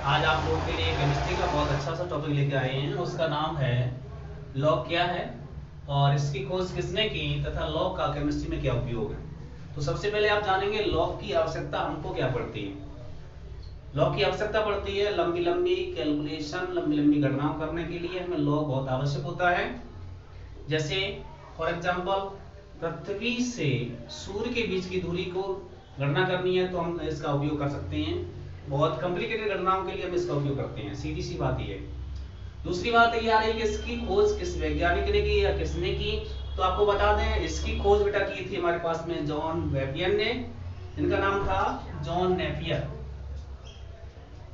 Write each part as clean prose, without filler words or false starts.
आज आप लोग के लिए केमिस्ट्री का बहुत अच्छा सा टॉपिक लेके आए हैं। उसका नाम है लॉग क्या है और इसकी खोज किसने की तथा लॉग का केमिस्ट्री में क्या उपयोग है। तो सबसे पहले आप जानेंगे लॉग की आवश्यकता हमको क्या पड़ती है। लॉग की आवश्यकता पड़ती है लंबी लंबी कैलकुलेशन, लंबी लंबी गणनाओं करने के लिए हमें लॉग बहुत आवश्यक होता है। जैसे फॉर एग्जांपल पृथ्वी से सूर्य के बीच की दूरी को गणना करनी है तो हम इसका उपयोग कर सकते हैं। बहुत कॉम्प्लिकेटेड गणनाओं के लिए हम इसका उपयोग करते हैं, सीधी सी बात ये। दूसरी बात ये आ रही है कि इसकी खोज किस वैज्ञानिक ने की या किसने की। तो आपको बता दें इसकी खोज बेटा की थी हमारे पास में जॉन नेपियर ने। इनका नाम था John Napier.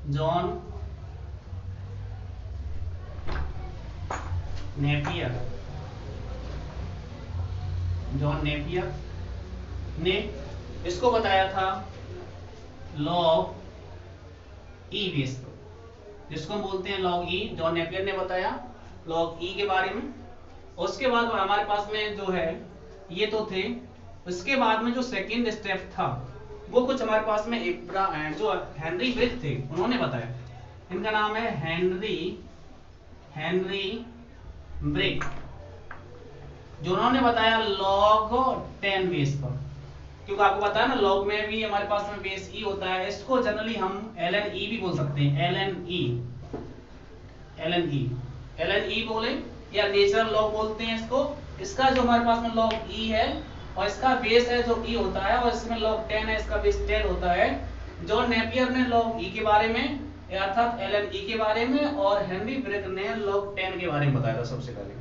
John Napier John Napier ने इसको बताया था लॉग ई बेस पर, जिसको हम बोलते हैं लॉग ई। जॉन नेपियर ने बताया लॉग ई के बारे में। उसके बाद हमारे पास में जो है ये तो थे। उसके बाद में जो सेकंड स्टेप था वो कुछ हमारे पास में एक जो हेनरी ब्रिक थे उन्होंने बताया। इनका नाम है हेनरी ब्रिक, जो उन्होंने बताया लॉग 10 बेस पर। क्योंकि आपको पता है ना लॉग में भी हमारे पास में बेस ई होता है। इसको जनरली हम ln e भी बोल सकते हैं, ln e बोले या नेचुरल लॉग बोलते हैं इसको। इसका जो हमारे पास में लॉग e है और इसका बेस है जो e होता है और इसमें लॉग 10 है, इसका बेस 10 होता है। जॉन नेपियर ने लॉग e के बारे में अर्थात ln e के बारे में और हेनरी ब्रिक ने लॉग 10 के बारे में बताया था सबसे पहले।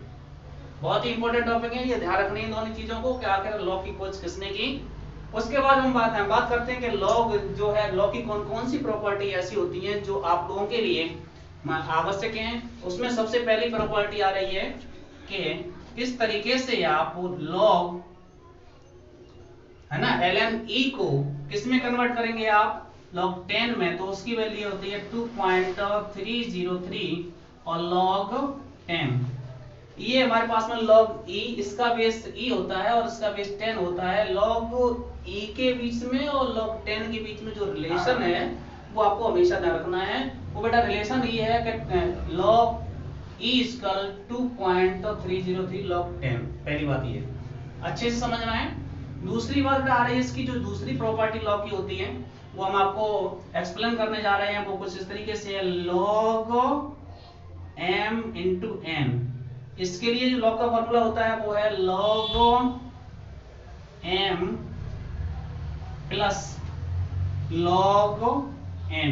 बहुत ही इंपॉर्टेंट टॉपिक है, ये ध्यान रखनी है दोनों चीजों को कि आखिर लॉग की खोज किसने की। उसके बाद हम बात करते हैं कि लॉग जो है लॉग की कौन कौन सी प्रॉपर्टी ऐसी होती हैं जो आप लोगों के लिए आवश्यक हैं। उसमें सबसे पहली प्रॉपर्टी आ रही है कि किस तरीके से आप लॉग है ना ln e को किस में कन्वर्ट करेंगे आप लॉग 10 में। तो उसकी वैल्यू होती है 2.303 और लॉग 10 ये हमारे पास में log e, इसका बेस e होता है और इसका बेस 10 होता है। log e के बीच में और log 10 के बीच में जो रिलेशन है वो आपको हमेशा ध्यान रखना है। वो बेटा रिलेशन ये है कि log e इक्वल 2.303 log 10। पहली बात ये अच्छे से समझना है। दूसरी बात आ रही है इसकी जो दूसरी प्रॉपर्टी log की होती है वो हम आपको एक्सप्लेन करने जा रहे हैं। वो कुछ इस तरीके से है log m into n। इसके लिए जो लॉग का फॉर्मूला होता है वो है log m plus log n।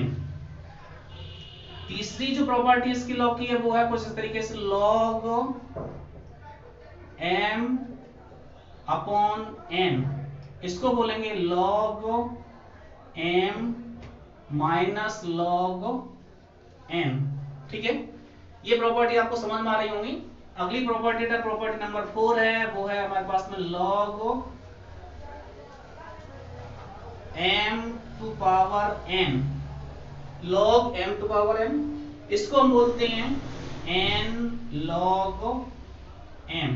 तीसरी जो प्रॉपर्टी इसकी लॉग की है वो है कुछ इस तरीके से log m अपॉन n। इसको बोलेंगे log m minus log n। ठीक है, ये प्रॉपर्टी आपको समझ में आ रही होंगी। अगली प्रॉपर्टी नंबर 4 है, वो है हमारे पास में log m to power n। log m to power n इसको हम बोलते हैं n log m।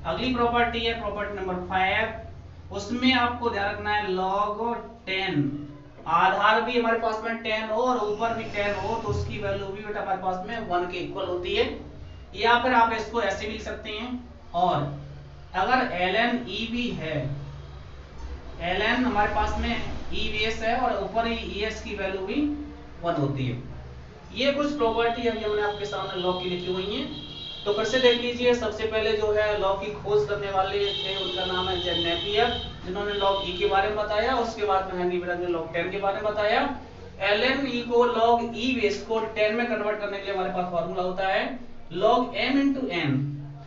अगली प्रॉपर्टी है प्रॉपर्टी नंबर 5। उसमें आपको ध्यान रखना है log 10। आधार भी हमारे पास में 10 हो और ऊपर भी 10 हो तो उसकी वैल्यू भी बेटा हमारे पास में 1 के इक्वल होती है। या फिर आप इसको ऐसे भी लिख सकते हैं। और अगर ln e भी है, ln हमारे पास में e बेस है और ऊपर ही es की वैल्यू भी 1 होती है। ये कुछ प्रॉपर्टी है जो मैंने आपके सामने लॉग की लिखी हुई है। तो फिर से देख लीजिए। सबसे पहले जो है लॉग की खोज करने वाले थे उनका नाम है जॉन नेपियर, जिन्होंने लॉग ई के बारे में बताया। उसके बाद में हेनरी ब्रिक ने लॉग 10 के बारे में बताया। ln e को log e बेस को 10 में कन्वर्ट करने के लिए हमारे पास फॉर्मूला होता है log m into n।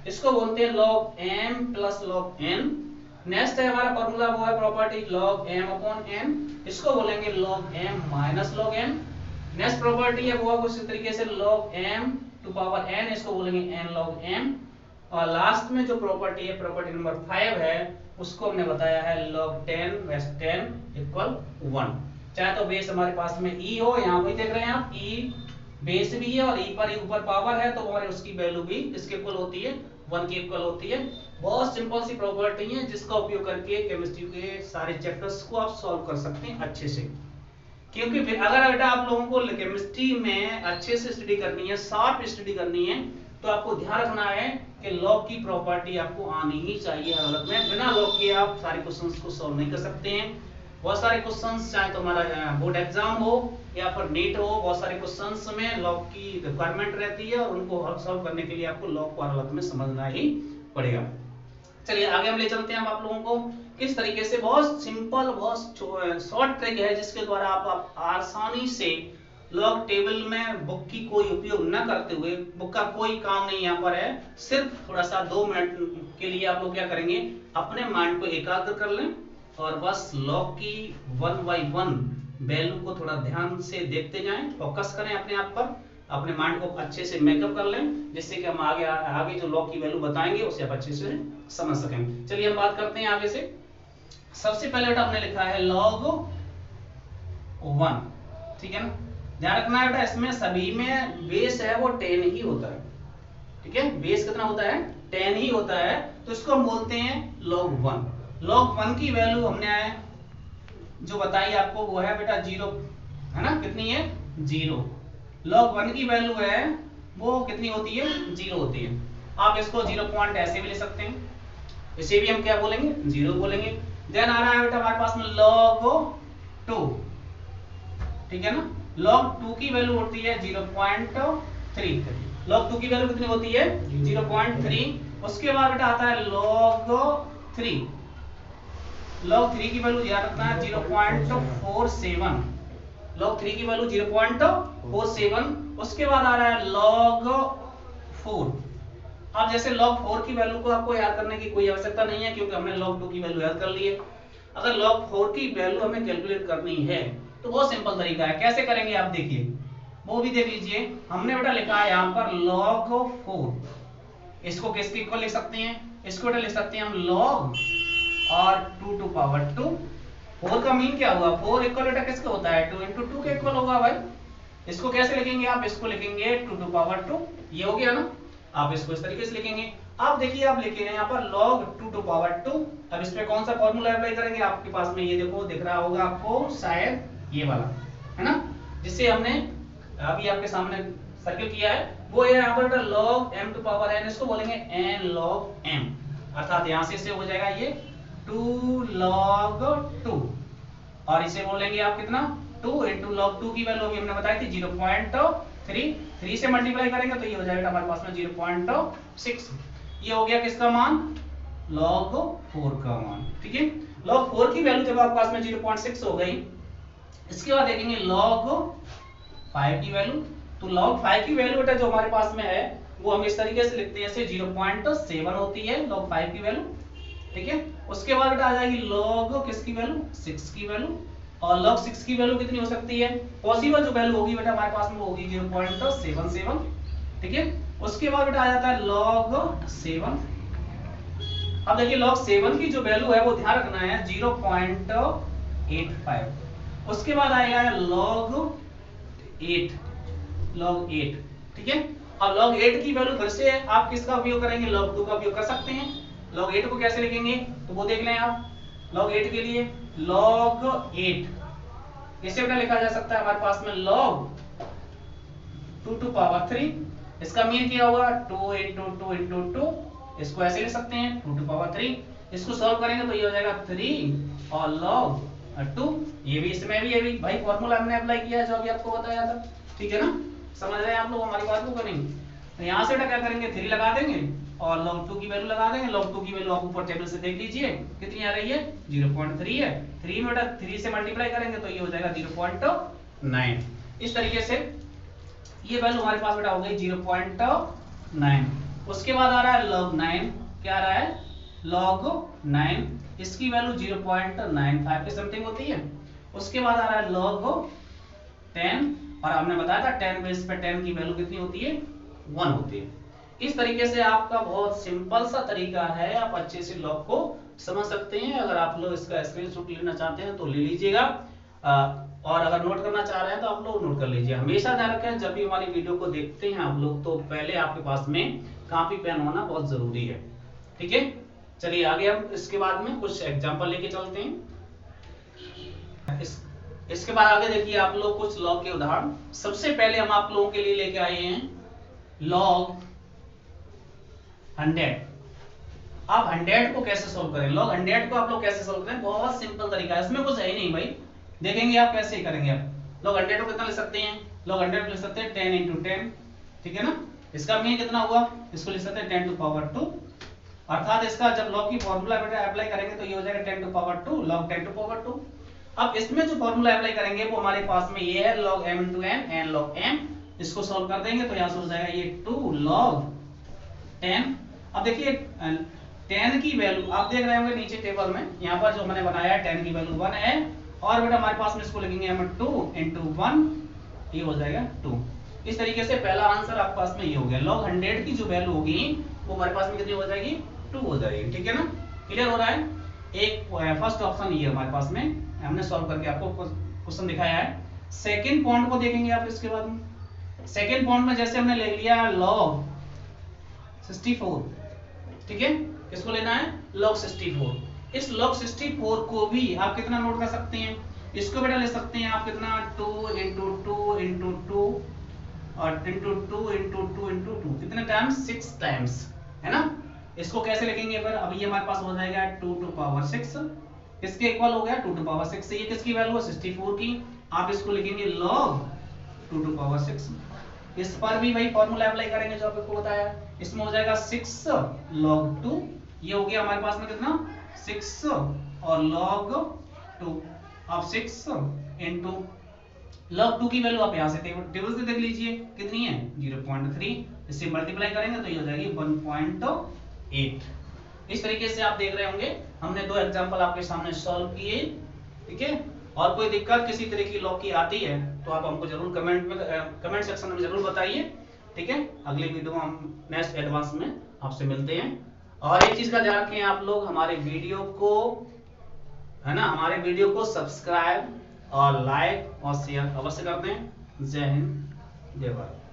इसको बोलते हैं log m plus log n। Next है हमारा फॉर्मूला वो है property log m upon n। इसको बोलेंगे log m minus log m। Next property है वो कुछ इस तरीके से log m to power n। इसको बोलेंगे n log m। और लास्ट में जो प्रॉपर्टी है प्रॉपर्टी नंबर 5 है उसको हमने बताया है log 10 वेस 10 इक्वल 1। चाहे तो बेस हमारे पास में e हो, यहाँ पे देख रहे हैं आप e बेस भी है और e पर ऊपर पावर है तो हमारे उसकी वैल्यू भी इसके इक्वल होती है, 1 के इक्वल होती है। बहुत सिंपल सी प्रॉपर्टी है जिसका उपयोग करके केमिस्ट्री के सारे चैप्टर्स को आप सॉल्व कर सकते हैं अच्छे से। क्योंकि फिर अगर बेटा आप लोगों को केमिस्ट्री में अच्छे से स्टडी करनी है, शार्प स्टडी करनी है, तो आपको ध्यान रखना है कि लॉग की प्रॉपर्टी आपको आनी ही चाहिए हालत में। बिना लॉग के आप सारे क्वेश्चंस को सॉल्व नहीं कर सकते हैं। बहुत सारे क्वेश्चंस, चाहे तो हमारा बोर्ड एग्जाम हो या फिर नीट हो, बहुत सारे क्वेश्चंस में लॉग की रिक्वायरमेंट रहती है और उनको सॉल्व करने के लिए आपको लॉग को हालत में समझना ही पड़ेगा। चलिए आगे हम ले चलते हैं आप लोगों को किस तरीके से, बहुत सिंपल, बहुत शॉर्ट ट्रिक है जिसके द्वारा आप आसानी से लॉग टेबल में बुक की कोई उपयोग न करते हुए, बुक का कोई काम नहीं यहाँ पर है, सिर्फ थोड़ा सा 2 मिनट के लिए आप लोग क्या करेंगे, अपने माइंड को एकाग्र कर लें और बस लॉग की 1 बाय 1 वैल्यू को थोड़ा ध्यान से देखते जाएं, फोकस करें अपने आप पर, अपने माइंड को अच्छे से मेकअप कर लें, जिससे कि हम आगे जो लॉग की वैल्यू बताएंगे उसे आप अच्छे से समझ सकें। चलिए हम बात करते हैं आगे से। सबसे पहले बेटा हमने लिखा है log 1, ठीक है ना। ध्यान रखना है बेटा, इसमें सभी में बेस है वो 10 ही होता है, ठीक है। बेस कितना होता है, 10 ही होता है, तो इसको हम बोलते हैं log 1। log 1 की वैल्यू हमने जो बताई आपको वो है बेटा 0, है ना, कितनी है, 0। log 1 की वैल्यू है वो कितनी होती है, 0 होती है। आप इसको 0 पॉइंट ऐसे भी ले सकते हैं, इसे भी हम क्या बोलेंगे, 0 बोलेंगे। देन आ रहा है बेटा हमारे पास में log 2, ठीक है ना। log 2 की वैल्यू होती है 0.3। log 2 की वैल्यू कितनी होती है, 0.3। उसके बाद बेटा आता है log 3। log 3 की वैल्यू याद रखना है 0.47। log 3 की वैल्यू 0.47। उसके बाद आ रहा है log 4। अब जैसे log 4 की वैल्यू को आपको याद करने की कोई आवश्यकता नहीं है, क्योंकि हमने log 2 की वैल्यू याद कर ली है। अगर log 4 की वैल्यू हमें कैलकुलेट करनी है तो बहुत सिंपल तरीका है, कैसे करेंगे आप देखिए, वो भी देख लीजिए। हमने बेटा लिखा है यहाँ पर log 4, इसको किसके इक्वल लिख सकते हैं, इसको बेटा लिख सकते हैं हम log और 2 टू पावर 2। 4 का मीन क्या हुआ, 4 इक्वल बेटा किसका होता है, 2 into 2 के इक्वल होगा भाई। इसको कैसे लिखेंगे आप, इसको लिखेंगे 2 टू पावर 2, ये हो गया ना। आप इसको इस तरीके से लिखेंगे। आप देखिए आप लिखे हैं यहाँ पर log 2 टू पावर 2। अब इस पे कौन सा फॉर्मूला अप्लाई करेंगे, आपके पास में ये देखो दिख रहा होगा आपको शायद, ये वाला, है ना, जिससे हमने अभी आपके सामने सर्किल किया है, वो है यहाँ पर log m to power n, इसको बोलेंगे n log m, अर्थात यहाँ से हो जाएगा ये 2 log 2, और इसे बोलेंगे आप कितना, 2 into log 2 की वैल्यू अभी हमने बताई थी 0.3, 3 से मल्टीप्लाई करेंगे तो ये हो जाएगा हमारे पास में 0.6। ये हो गया किसका मान, log 4 का मान, ठीक है। log 4 की वैल्यू जब आपके पास में 0.6 हो गई, इसके बाद देखेंगे log 5 की वैल्यू। तो log 5 की वैल्यू बेटा जो हमारे पास में है वो हम इस तरीके से लिखते हैं, ऐसे 0.7 होती है log 5 की वैल्यू, ठीक है। उसके बाद बेटा आ जाएगी log किसकी वैल्यू, 6 की वैल्यू, और log 6 की वैल्यू कितनी हो सकती है, पॉसिबल जो वैल्यू होगी बेटा हमारे पास में होगी 0.77, ठीक है। उसके बाद बेटा आ जाता है log 7। अब देखिए log 7 की जो वैल्यू है वो ध्यान रखना है 0.85। उसके बाद आएगा log 8, ठीक है। अब log 8 की वैल्यू फिर से आप किसका उपयोग करेंगे, log 2 का उपयोग कर सकते हैं। log 8 को कैसे लिखेंगे तो वो देख लें आप। log 8 के लिए log 8 इसे बेटा लिखा जा सकता है हमारे पास में log 2 टू पावर 3, इसका मीन क्या होगा 2 into 2 into 2, इसको ऐसे लिख सकते हैं 2 टू पावर 3। इसको सॉल्व करेंगे तो ये हो जाएगा 3 और log 2, ये भी इसमें भी ये भी भाई फॉर्मूला हमने अप्लाई किया है जो अभी आपको बताया था, ठीक है ना। समझ रहे हैं आप लोग हमारी बात को करेंगे। तो यहाँ से बेटा क्या करेंगे, 3 लगा देंगे और log 2 की वैल्यू लगा देंगे। log 2 की वैल्यू आप ऊपर टेबल से देख लीजिए कितनी आ रही है, 0.3 है। 3 में बेटा 3 से मल्टीप्लाई करेंगे तो ये हो जाएगा 0.9। इस तरीके से ये वैल्यू हमारे पास बेटा हो गई 0.9। उसके बाद आ रहा है log 9, क्या आ रहा है log 9, इसकी वैल्यू 0.95 के समथिंग होती है। उसके बाद आ रहा है log 10, और हमने बताया था 10 बेस पे 10 की वैल्यू कितनी होती है, 1 होती है। इस तरीके से आपका बहुत सिंपल सा तरीका है, आप अच्छे से लॉग को समझ सकते हैं। अगर आप लोग इसका स्क्रीनशॉट लेना चाहते हैं तो ले लीजिएगा, और अगर नोट करना चाह रहे हैं तो आप लोग नोट कर लीजिए। हमेशा ध्यान रखें जब भी हमारी वीडियो को देखते हैं आप लोग तो पहले आपके पास में कॉपी पेन होना बहुत जरूरी है, ठीक है। चलिए आगे हम इसके बाद में कुछ एग्जांपल लेके चलते हैं। इसके बाद आगे देखिए आप लोग कुछ लॉग के उदाहरण। सबसे पहले हम आप लोगों के लिए लेके आए हैं लॉग 100। आप 100 को कैसे सोल्व करें, लॉग 100 को आप लोग कैसे सोल्व करें, बहुत सिंपल तरीका है, इसमें कुछ है ही नहीं भाई। देखेंगे आप कैसे करेंगे। आप लॉग 100 को कितना लिख सकते हैं, लॉग 100 को लिख सकते हैं 10 × 10, ठीक है ना। इसका मीन कितना हुआ, इसको लिख सकते हैं 10⁻², अर्थात इसका जब लॉग की फॉर्मूला अप्लाई करेंगे तो ये हो जाएगा 10⁻², लॉग 10⁻²। अब इसमें जो फॉर्मूला अप्लाई करेंगे वो हमारे पास में ये है log m × n, n log m। इसको सॉल्व कर देंगे तो यहां से हो जाएगा ये 2 log 10। अब देखिए 10 की वैल्यू आप देख रहे होंगे नीचे टेबल में, यहाँ पर जो मैंने बनाया है 10 की वैल्यू 1 है, और बेटा हमारे पास में इसको लिखेंगे हम 2 × 1, ये हो जाएगा 2। इस तरीके से पहला आंसर आपके पास में ये हो गया। log 100 की जो वैल्यू होगी वो हमारे पास में कितनी हो जाएगी, 2 हो जाएगी, ठीक है ना। क्लियर हो रहा है। एक फर्स्ट ऑप्शन ये हमारे पास में हमने सॉल्व करके आपको क्वेश्चन दिखाया है। सेकंड पॉइंट को देखेंगे आप इसके बाद में। सेकंड पॉइंट में जैसे हमने ले लिया log 64, ठीक है, इसको लेना है log 64। इस log 64 को भी आप कितना नोट कर सकते हैं, इसको बेटा ले सकते हैं आप कितना 2 × 2 × 2 और × 2 × 2 × 2 कितने टाइम्स, 6 टाइम्स, है ना। इसको कैसे लिखेंगे फिर, अब ये हमारे पास हो जाएगा 2⁻6, इसके इक्वल हो गया 2⁻6 से, ये किसकी वैल्यू है 64 की, आप इसको लिखेंगे log 2⁻6। इस पर भी वही फॉर्मूला अप्लाई करेंगे जो आपको बताया, इसमें हो जाएगा 6 log 2, ये हो गया हमारे पास में कितना 6 और log 2, अब 6 × log 2 की वैल्यू आप यहाँ से टेबल से देख लीजिए कितनी है 0.3, इससे मल्टीप्लाई करेंगे तो ये हो जाएगी 1.8। इस तरीके से आप देख रहे होंगे हमने 2 एग्जांपल आपके सामने सॉल्व किए, ठीक है। और कोई दिक्कत किसी तरह की लॉग की आती है तो आप हमको जरूर कमेंट सेक्शन में जरूर बताइए, ठीक है। अगले वीडियो में हम नेक्स्ट एडवांस में आपसे मिलते हैं। और एक चीज का ध्यान रखें आप लोग, हमारे वीडियो को, है ना, हमारे वीडियो को सब्सक्राइब और लाइक और शेयर अवश्य कर दें। जय हिंद, जय भारत।